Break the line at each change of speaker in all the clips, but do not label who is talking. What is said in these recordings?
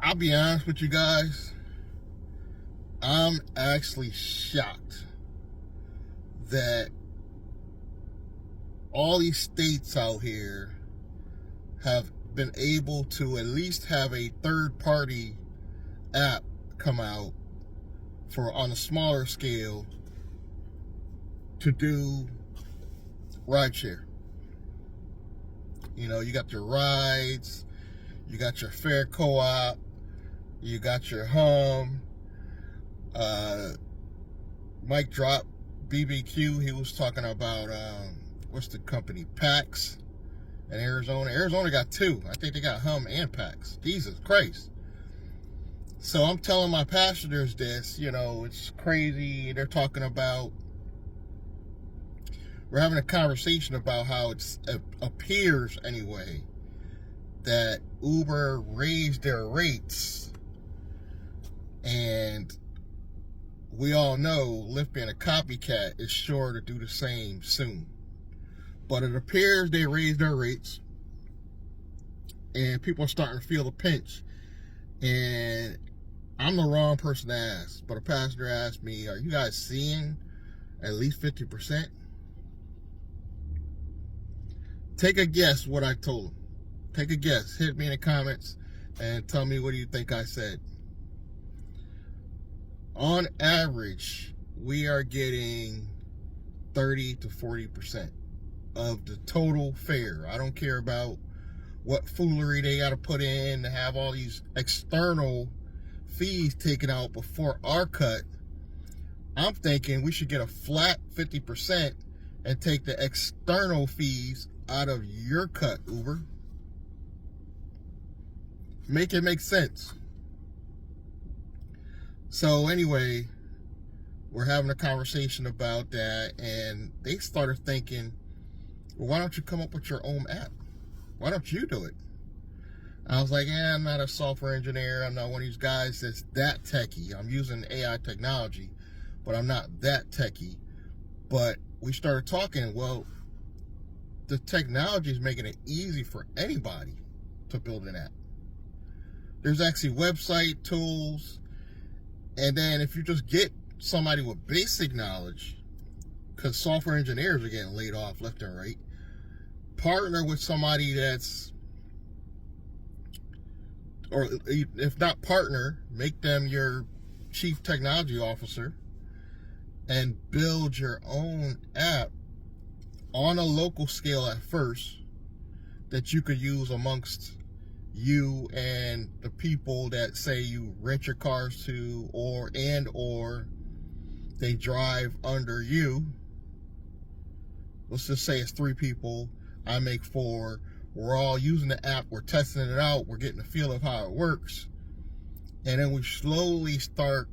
I'll be honest with you guys. I'm actually shocked that all these states out here have been able to at least have a third-party app come out for on a smaller scale to do rideshare. You know, you got your rides, you got your fare co-op, you got your hum. Mike dropped BBQ. He was talking about what's the company, PAX in Arizona. Arizona got two. I think they got hum and PAX. Jesus Christ. So I'm telling my passengers this, you know, it's crazy. They're talking about, we're having a conversation about how it appears anyway that Uber raised their rates, and we all know Lyft being a copycat is sure to do the same soon. But it appears they raised their rates, and people are starting to feel the pinch. And I'm the wrong person to ask, but a passenger asked me, are you guys seeing at least 50%? Take a guess what I told him. Take a guess. Hit me in the comments and tell me, what do you think I said? On average, we are getting 30 to 40% of the total fare. I don't care about what foolery they got to put in to have all these external fees taken out before our cut. I'm thinking we should get a flat 50% and take the external fees out of your cut, Uber. Make it make sense. So anyway, we're having a conversation about that, and they started thinking, well, why don't you come up with your own app? Why don't you do it? I was like, I'm not a software engineer. I'm not one of these guys that's that techie. I'm using AI technology, but I'm not that techie. But we started talking, well, the technology is making it easy for anybody to build an app. There's actually website tools. And then if you just get somebody with basic knowledge, because software engineers are getting laid off left and right, partner with somebody that's, or if not partner, make them your chief technology officer and build your own app on a local scale at first that you could use amongst you and the people that say you rent your cars to, or they drive under you. Let's just say it's 3 people, I make 4, we're all using the app, we're testing it out, we're getting the feel of how it works, and then we slowly start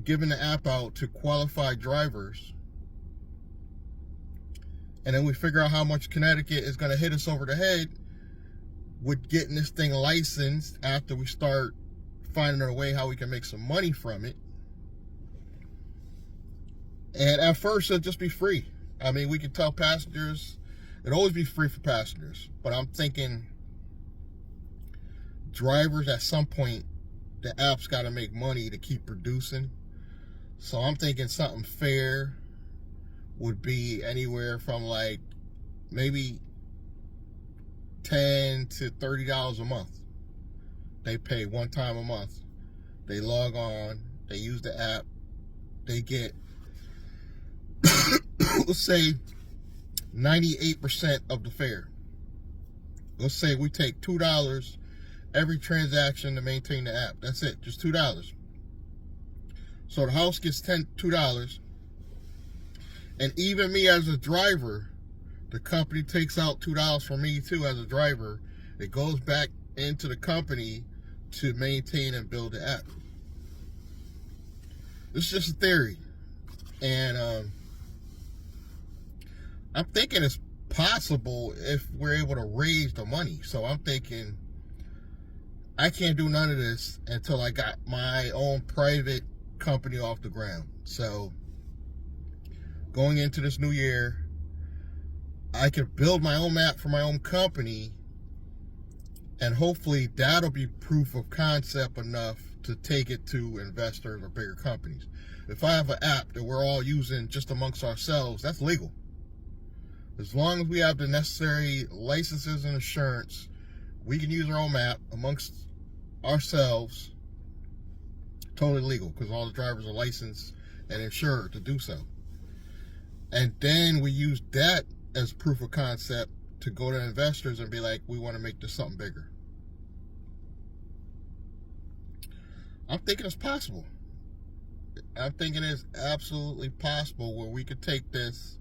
giving the app out to qualified drivers, and then we figure out how much Connecticut is going to hit us over the head with getting this thing licensed after we start finding a way how we can make some money from it. And at first it'll just be free. I mean, we can tell passengers, it'll always be free for passengers, but I'm thinking drivers at some point, the app's got to make money to keep producing. So I'm thinking something fair would be anywhere from like maybe $10 to $30 a month. They pay one time a month. They log on, they use the app, they get, let's say, 98% of the fare. Let's say we take $2 every transaction to maintain the app. That's it, just $2. So the house gets $2, and even me as a driver, the company takes out $2 from me too as a driver. It goes back into the company to maintain and build the app. This is just a theory, and I'm thinking it's possible if we're able to raise the money. So I'm thinking I can't do none of this until I got my own private company off the ground. So going into this new year, I could build my own app for my own company And hopefully that'll be proof of concept enough to take it to investors or bigger companies. If I have an app that we're all using just amongst ourselves, that's legal. As long as we have the necessary licenses and insurance, we can use our own app amongst ourselves, totally legal, because all the drivers are licensed and insured to do so. And then we use that as proof of concept to go to investors and be like, we want to make this something bigger. I'm thinking it's possible. I'm thinking it's absolutely possible where we could take this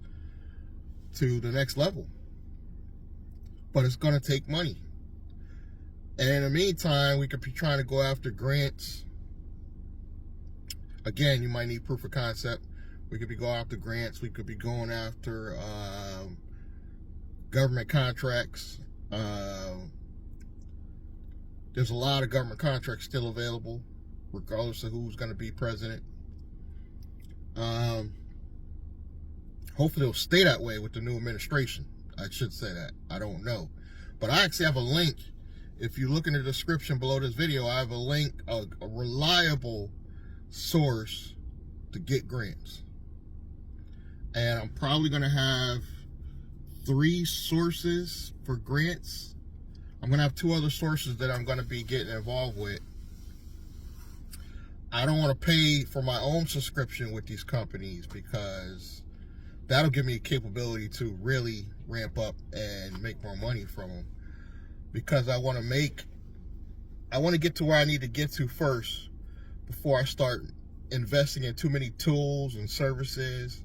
to the next level. But it's going to take money. And in the meantime, we could be trying to go after grants. Again, you might need proof of concept. We could be going after grants. We could be going after government contracts. There's a lot of government contracts still available, regardless of who's going to be president. Hopefully it'll stay that way with the new administration. I should say that. I don't know. But I actually have a link. If you look in the description below this video, I have a link, a reliable source to get grants. And I'm probably going to have 3 sources for grants. I'm going to have 2 other sources that I'm going to be getting involved with. I don't want to pay for my own subscription with these companies because that'll give me a capability to really ramp up and make more money from them. Because I want to get to where I need to get to first before I start investing in too many tools and services.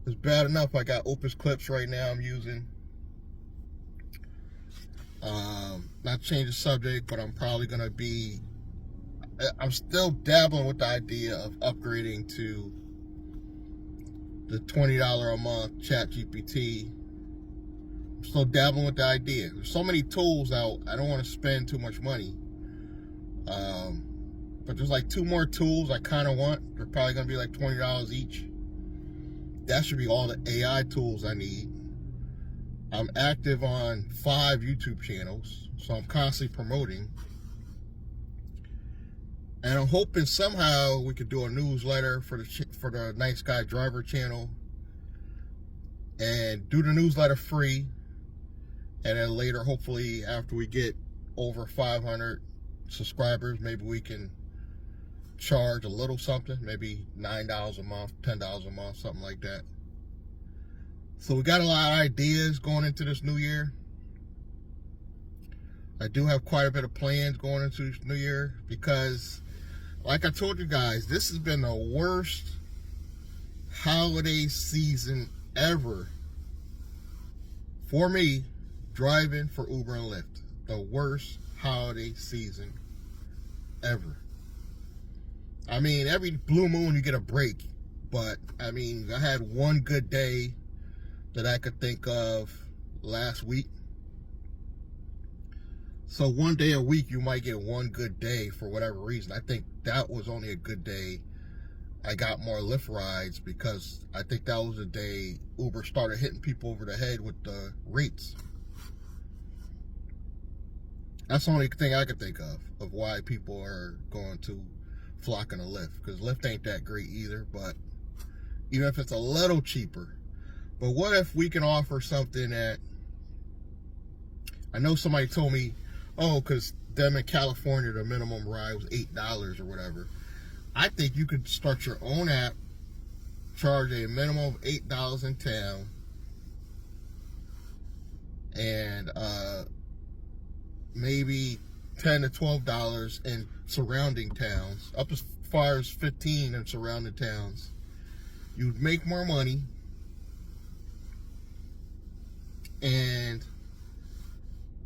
It's bad enough I got Opus Clips right now I'm using. Not change the subject, but I'm probably going to be... I'm still dabbling with the idea of upgrading to the $20 a month ChatGPT. I'm still dabbling with the idea. There's so many tools out, I don't want to spend too much money. But there's like 2 more tools I kind of want. They're probably going to be like $20 each. That should be all the AI tools I need. I'm active on 5 YouTube channels, so I'm constantly promoting. And I'm hoping somehow we could do a newsletter for the Nice Guy Driver channel and do the newsletter free. And then later, hopefully, after we get over 500 subscribers, maybe we can charge a little something, maybe $9 a month, $10 a month, something like that. So we got a lot of ideas going into this new year. I do have quite a bit of plans going into this new year because, like I told you guys, this has been the worst holiday season ever for me driving for Uber and Lyft. The worst holiday season ever. I mean, every blue moon you get a break, but I mean, I had one good day that I could think of last week. So one day a week you might get one good day for whatever reason. I think that was only a good day. I got more Lyft rides because I think that was the day Uber started hitting people over the head with the rates. That's the only thing I could think of why people are going to flocking to Lyft, because Lyft ain't that great either, but even if it's a little cheaper. But what if we can offer something that, I know somebody told me, oh, because them in California, the minimum ride was $8 or whatever. I think you could start your own app, charge a minimum of $8 in town, and maybe $10 to $12 in surrounding towns, up as far as $15 in surrounding towns. You'd make more money, and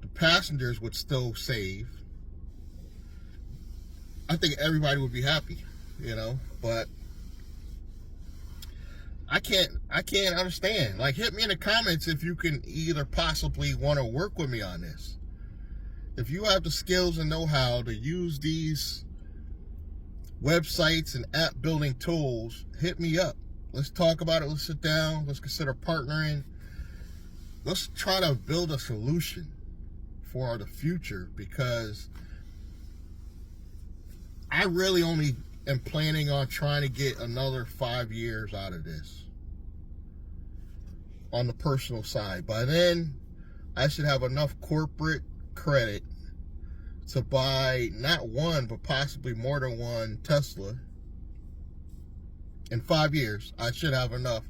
the passengers would still save. I think everybody would be happy, you know, but I can't understand. Like, hit me in the comments if you can either possibly want to work with me on this. If you have the skills and know-how to use these websites and app building tools, hit me up. Let's talk about it. Let's sit down. Let's consider partnering. Let's try to build a solution for the future, because I really only am planning on trying to get another 5 years out of this on the personal side. By then, I should have enough corporate credit to buy not one, but possibly more than one Tesla. In 5 years, I should have enough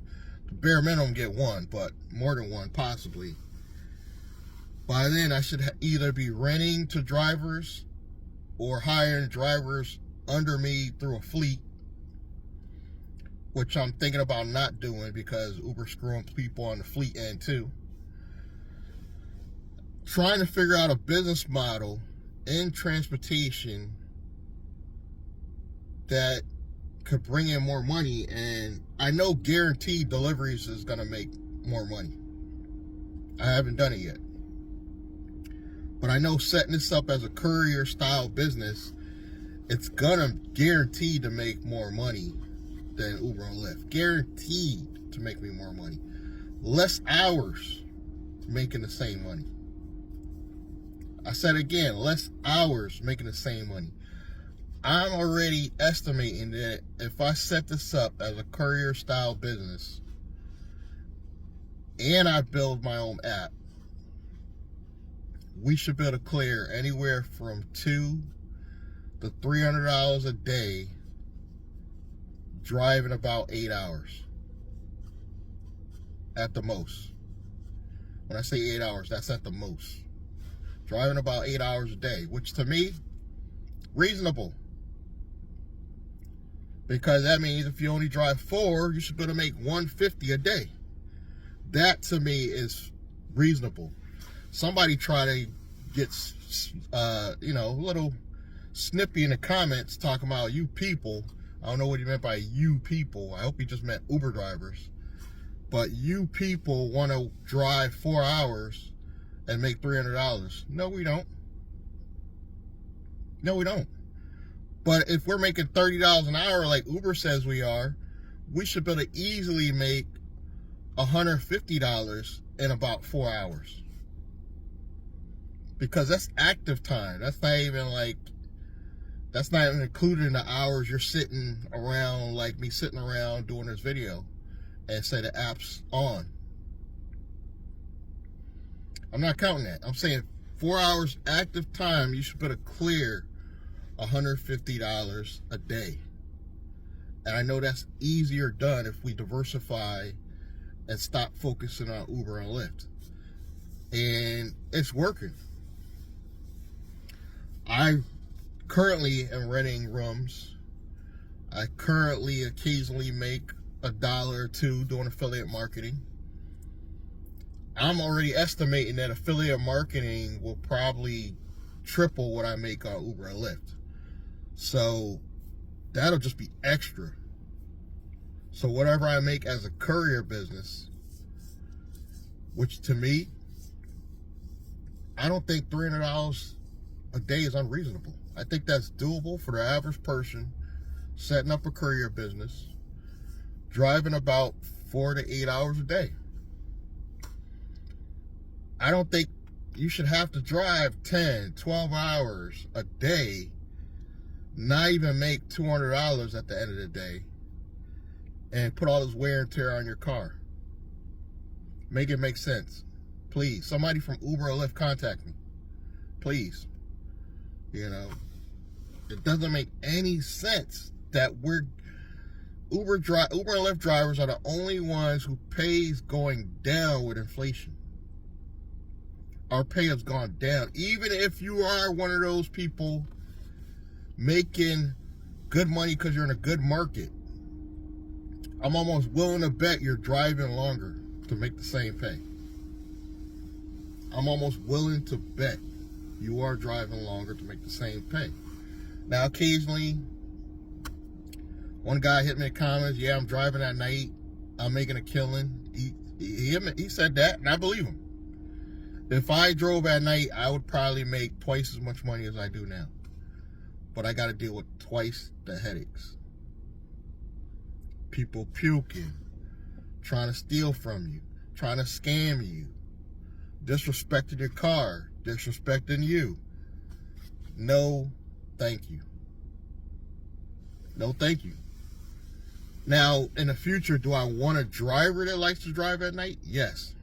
to bare minimum get one, but more than one possibly. By then, I should either be renting to drivers or hiring drivers under me through a fleet, which I'm thinking about not doing because Uber's screwing people on the fleet end too. Trying to figure out a business model in transportation that could bring in more money, and I know guaranteed deliveries is going to make more money. I haven't done it yet, but I know setting this up as a courier style business, it's gonna guaranteed to make more money than Uber and Lyft. Guaranteed to make me more money. Less hours making the same money. I said again, less hours making the same money. I'm already estimating that if I set this up as a courier style business and I build my own app, we should be able to clear anywhere from $200 to $300 a day driving about 8 hours at the most. When I say 8 hours, that's at the most. Driving about 8 hours a day, which to me, reasonable. Because that means if you only drive 4, you should be able to make $150 a day. That to me is reasonable. Somebody try to get, a little snippy in the comments talking about you people. I don't know what he meant by you people. I hope he just meant Uber drivers. But you people want to drive 4 hours and make $300. No, we don't. No, we don't. But if we're making $30 an hour like Uber says we are, we should be able to easily make $150 in about 4 hours. Because that's active time. That's not even included in the hours you're sitting around, like me sitting around doing this video and say the app's on. I'm not counting that. I'm saying 4 hours active time, you should be able to clear $150 a day. And I know that's easier done if we diversify and stop focusing on Uber and Lyft. And it's working. I currently am renting rooms. I currently occasionally make $1 or $2 doing affiliate marketing. I'm already estimating that affiliate marketing will probably triple what I make on Uber and Lyft. So that'll just be extra. So whatever I make as a courier business, which to me, I don't think $300 a day is unreasonable. I think that's doable for the average person setting up a courier business, driving about 4 to 8 hours a day. I don't think you should have to drive 10, 12 hours a day, not even make $200 at the end of the day, and put all this wear and tear on your car. Make it make sense. Please, somebody from Uber or Lyft contact me. Please. It doesn't make any sense that Uber and Lyft drivers are the only ones who pays going down with inflation. Our pay has gone down. Even if you are one of those people making good money because you're in a good market, I'm almost willing to bet you're driving longer to make the same pay. I'm almost willing to bet you are driving longer to make the same pay. Now, occasionally, one guy hit me in the comments, yeah, I'm driving at night, I'm making a killing. He said that, and I believe him. If I drove at night, I would probably make twice as much money as I do now. But I got to deal with twice the headaches. People puking, trying to steal from you, trying to scam you, disrespecting your car, disrespecting you. No, thank you. No, thank you. Now, in the future, do I want a driver that likes to drive at night? Yes.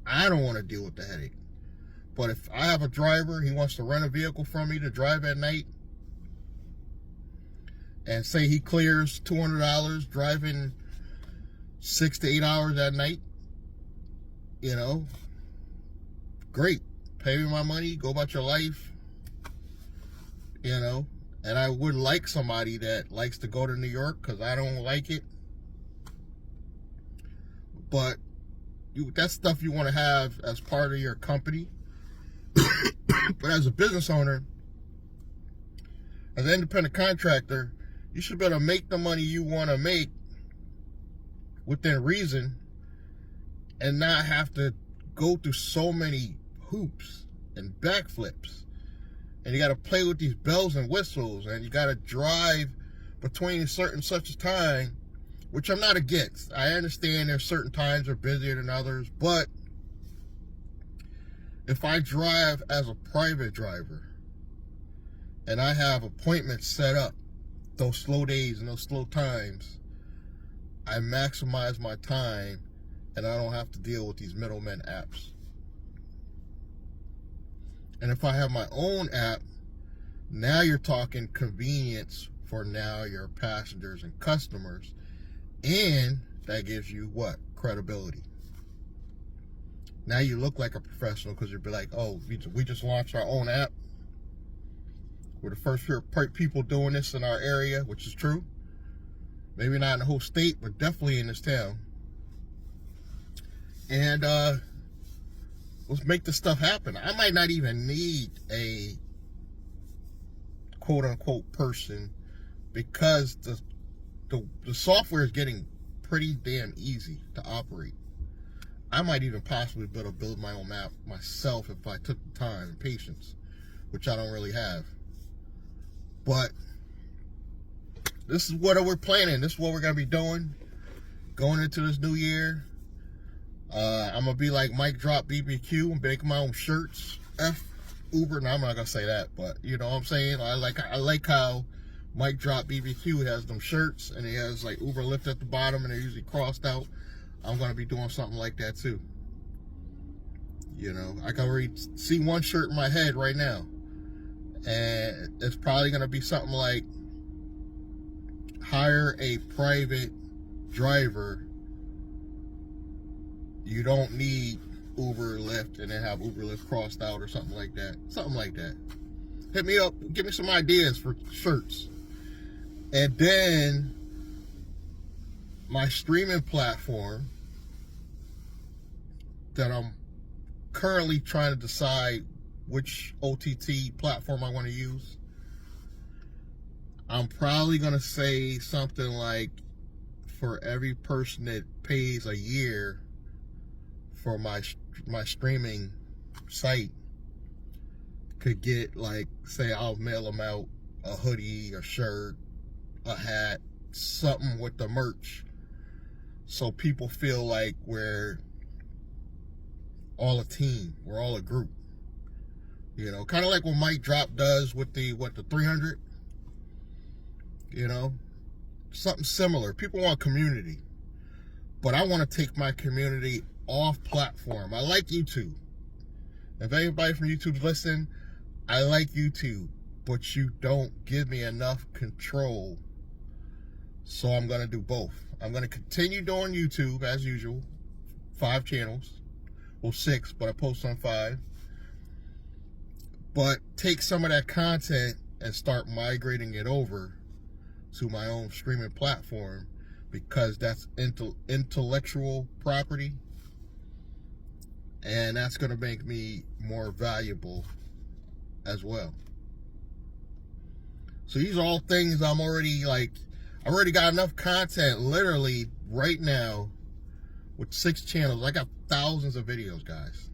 I don't want to deal with the headache. But if I have a driver, he wants to rent a vehicle from me to drive at night, and say he clears $200 driving 6 to 8 hours at night, you know, great. Pay me my money, go about your life, you know. And I would like somebody that likes to go to New York, because I don't like it. But that's stuff you want to have as part of your company. But as a business owner, as an independent contractor, you should be able to make the money you want to make within reason and not have to go through so many hoops and backflips. And you got to play with these bells and whistles, and you got to drive between certain such a time, which I'm not against. I understand there's certain times are busier than others, but if I drive as a private driver and I have appointments set up, those slow days and those slow times, I maximize my time and I don't have to deal with these middlemen apps. And if I have my own app, now you're talking convenience for now your passengers and customers, and that gives you what? Credibility. Now you look like a professional, because you'll be like, oh, we just launched our own app. We're the first people doing this in our area, which is true. Maybe not in the whole state, but definitely in this town. And let's make this stuff happen. I might not even need a quote-unquote person, because the software is getting pretty damn easy to operate. I might even possibly be able to build my own map myself if I took the time and patience, which I don't really have. But this is what we're planning. This is what we're going to be doing going into this new year. I'm going to be like Mike Drop BBQ and make my own shirts. F Uber. No, I'm not going to say that, but you know what I'm saying? I like how Mike Drop BBQ has them shirts, and he has like Uber Lyft at the bottom, and they're usually crossed out. I'm going to be doing something like that too. You know, I can already see one shirt in my head right now. And it's probably going to be something like, hire a private driver. You don't need Uber Lyft, and then have Uber Lyft crossed out or something like that. Something like that. Hit me up. Give me some ideas for shirts. And then my streaming platform that I'm currently trying to decide which OTT platform I want to use. I'm probably going to say something like, for every person that pays a year for my streaming site, could get, like, say I'll mail them out a hoodie, a shirt, a hat, something with the merch, so people feel like we're all a team, we're all a group. You know, kind of like what Mike Drop does with the 300. You know, something similar. People want community, but I want to take my community off platform. I like YouTube. If anybody from YouTube's listening, I like YouTube, but you don't give me enough control. So I'm going to do both. I'm going to continue doing YouTube as usual. 5 channels. Well, 6, but I post on 5. But take some of that content and start migrating it over to my own streaming platform, because that's intellectual property, and that's going to make me more valuable as well. So these are all things I'm already like, I've already got enough content literally right now with 6 channels. I got thousands of videos, guys.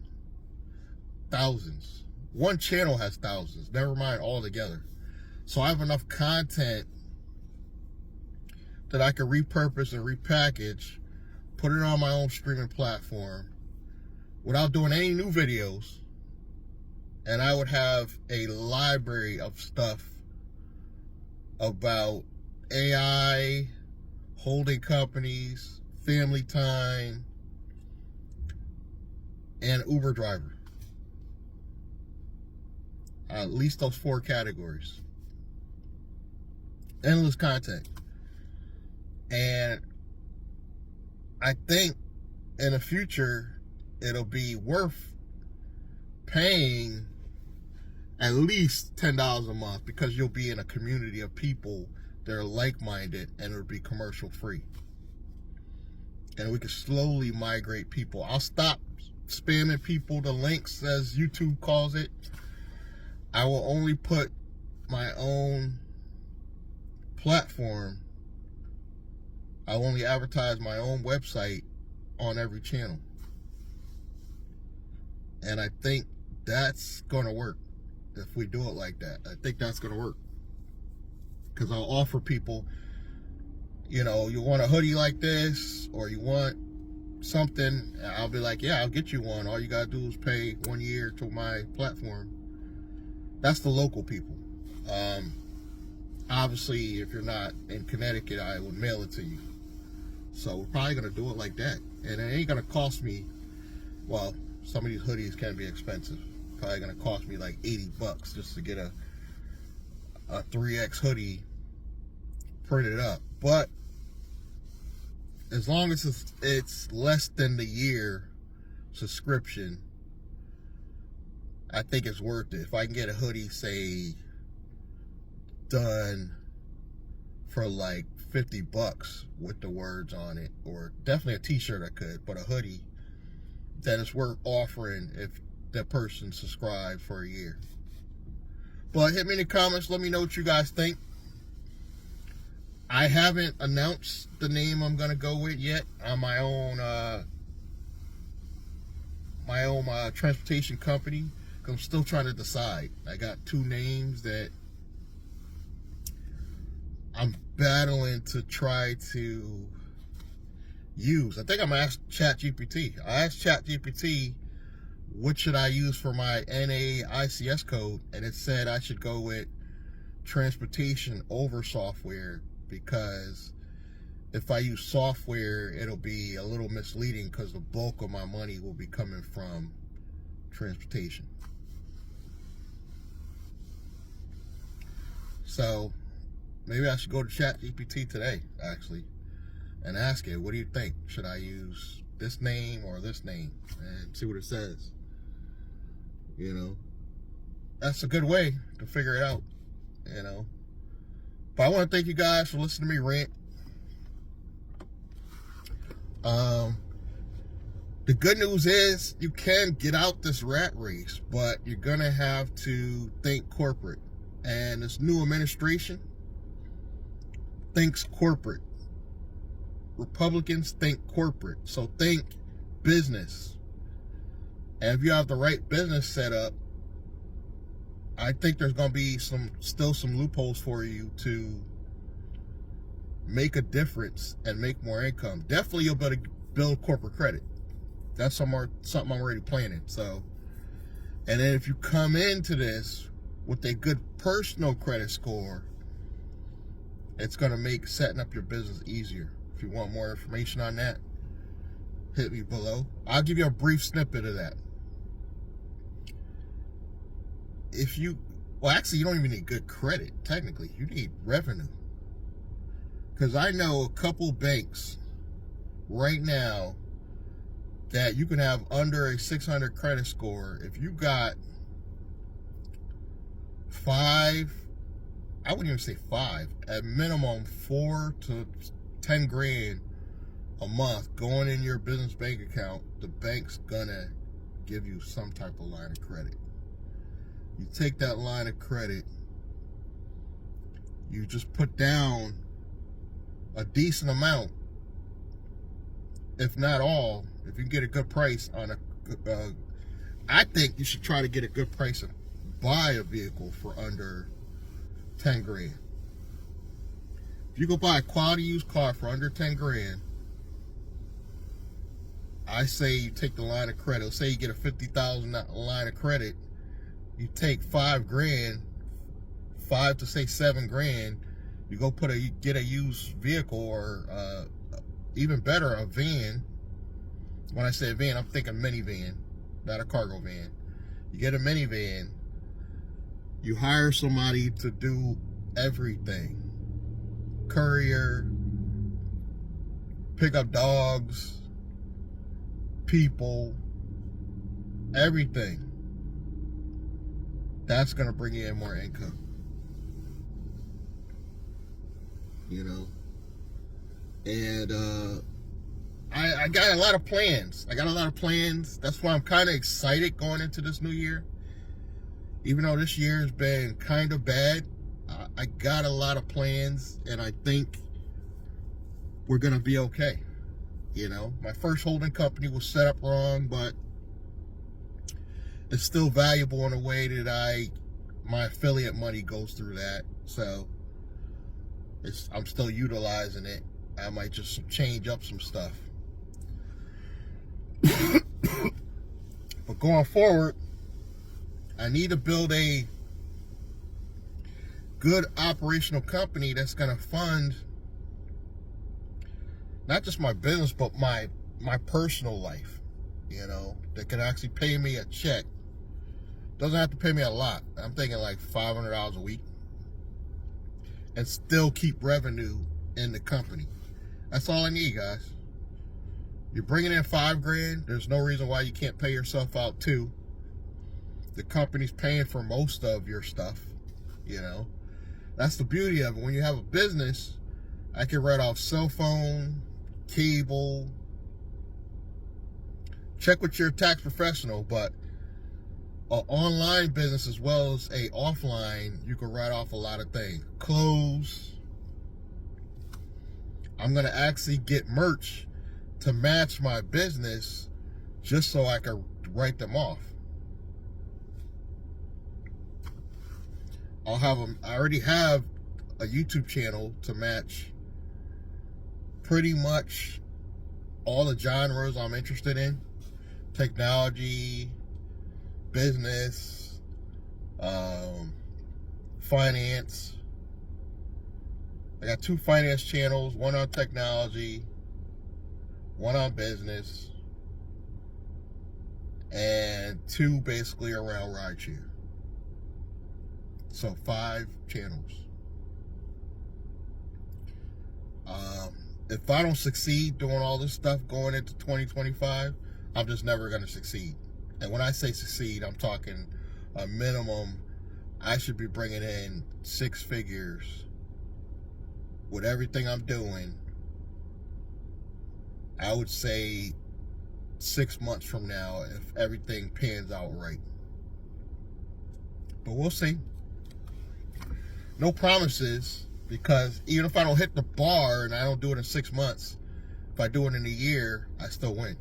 Thousands. One channel has thousands, never mind all together. So I have enough content that I can repurpose and repackage, put it on my own streaming platform without doing any new videos, and I would have a library of stuff about AI, holding companies, family time, and Uber driver. At least those 4 categories. Endless content. And I think in the future it'll be worth paying at least $10 a month, because you'll be in a community of people that are like-minded, and it'll be commercial free. And we can slowly migrate people. I'll stop spamming people the links, as YouTube calls it. I will only put my own platform. I only advertise my own website on every channel. And I think that's going to work if we do it like that. I think that's going to work. Because I'll offer people, you know, you want a hoodie like this, or you want something, I'll be like, yeah, I'll get you one. All you got to do is pay 1 year to my platform. That's the local people. Obviously, if you're not in Connecticut, I would mail it to you. So we're probably going to do it like that. And it ain't going to cost me, well, some of these hoodies can be expensive. Probably going to cost me like $80 just to get a 3X hoodie printed up. But as long as it's less than the year subscription, I think it's worth it. If I can get a hoodie, say, done for like $50 with the words on it, or definitely a t-shirt I could, but a hoodie, then it's worth offering if that person subscribed for a year. But hit me in the comments, let me know what you guys think. I haven't announced the name I'm gonna go with yet on my own transportation company, because I'm still trying to decide. I got 2 names that I'm battling to try to use. I think I'm gonna ask ChatGPT. I asked ChatGPT, what should I use for my NAICS code? And it said I should go with transportation over software, because if I use software, it'll be a little misleading, because the bulk of my money will be coming from transportation. So maybe I should go to ChatGPT today, actually, and ask it, what do you think? Should I use this name or this name? And see what it says. You know, that's a good way to figure it out, you know. But I want to thank you guys for listening to me rant. The good news is you can get out this rat race, but you're going to have to think corporate. And this new administration thinks corporate. Republicans think corporate. So think business. And if you have the right business set up, I think there's going to be still some loopholes for you to make a difference and make more income. Definitely you'll be able to build corporate credit. That's something I'm already planning. So, and then if you come into this with a good personal credit score, it's going to make setting up your business easier. If you want more information on that, hit me below. I'll give you a brief snippet of that. Well, actually, you don't even need good credit, technically. You need revenue. Because I know a couple banks right now that you can have under a 600 credit score. If you got 5, I wouldn't even say 5, at minimum 4 to 10 grand a month going in your business bank account, the bank's gonna give you some type of line of credit. You take that line of credit, you just put down a decent amount, if not all. If you can get a good price on I think you should try to get a good price and buy a vehicle for under 10 grand. If you go buy a quality used car for under 10 grand, I say you take the line of credit. Let's say you get a $50,000 line of credit, You take $5,000, 5 to say $7,000, you go get a used vehicle, or even better, a van. When I say van, I'm thinking minivan, not a cargo van. You get a minivan, you hire somebody to do everything. Courier, pick up dogs, people, everything. That's going to bring you in more income. You know? And I got a lot of plans. That's why I'm kind of excited going into this new year. Even though this year has been kind of bad, I got a lot of plans, and I think we're going to be okay. You know, my first holding company was set up wrong, but it's still valuable in a way that my affiliate money goes through that. So I'm still utilizing it. I might just change up some stuff. But going forward, I need to build a good operational company that's going to fund not just my business, but my personal life, you know, that can actually pay me a check. Doesn't have to pay me a lot. I'm thinking like $500 a week, and still keep revenue in the company. That's all I need, guys. You're bringing in $5,000. There's no reason why you can't pay yourself out too. The company's paying for most of your stuff, you know. That's the beauty of it. When you have a business, I can write off cell phone, cable. Check with your tax professional, but an online business as well as a offline, you can write off a lot of things. Clothes. I'm going to actually get merch to match my business just so I can write them off. I already have a YouTube channel to match pretty much all the genres I'm interested in. Technology, business, finance. I got 2 finance channels, one on technology, one on business, and 2 basically around rideshare. So 5 channels. If I don't succeed doing all this stuff going into 2025, I'm just never going to succeed. And when I say succeed, I'm talking a minimum. I should be bringing in 6 figures with everything I'm doing. I would say 6 months from now, if everything pans out right. But we'll see. No promises, because even if I don't hit the bar and I don't do it in 6 months, if I do it in a year, I still win.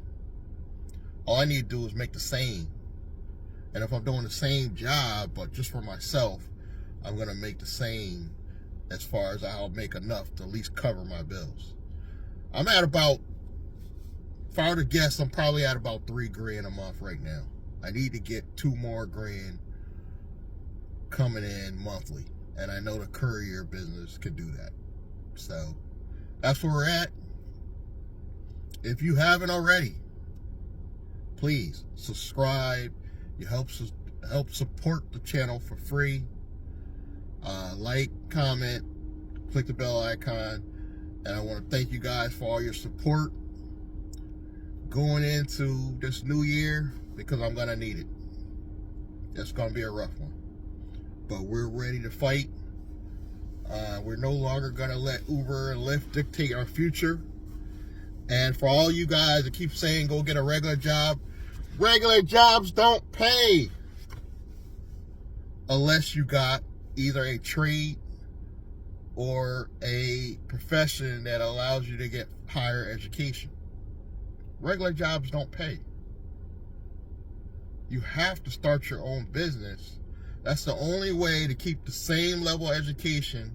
All I need to do is make the same. And if I'm doing the same job, but just for myself, I'm going to make the same, as far as I'll make enough to at least cover my bills. I'm at about, if I were to guess, I'm probably at about $3,000 a month right now. I need to get 2 more grand coming in monthly. And I know the courier business can do that. So that's where we're at. If you haven't already, please subscribe. You help support the channel for free. Like, comment, click the bell icon. And I want to thank you guys for all your support going into this new year, because I'm going to need it. It's going to be a rough one. But we're ready to fight. We're no longer going to let Uber and Lyft dictate our future. And for all you guys that keep saying go get a regular job, regular jobs don't pay unless you got either a trade or a profession that allows you to get higher education. Regular jobs don't pay. You have to start your own business. That's the only way to keep the same level of education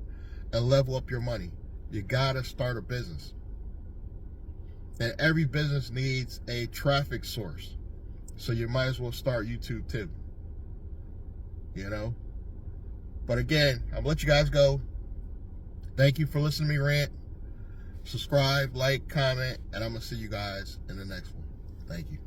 and level up your money. You gotta start a business. And every business needs a traffic source. So you might as well start YouTube too. you know. But again, I'm gonna let you guys go. Thank you for listening to me rant. Subscribe, like, comment, and I'm gonna see you guys in the next one. Thank you.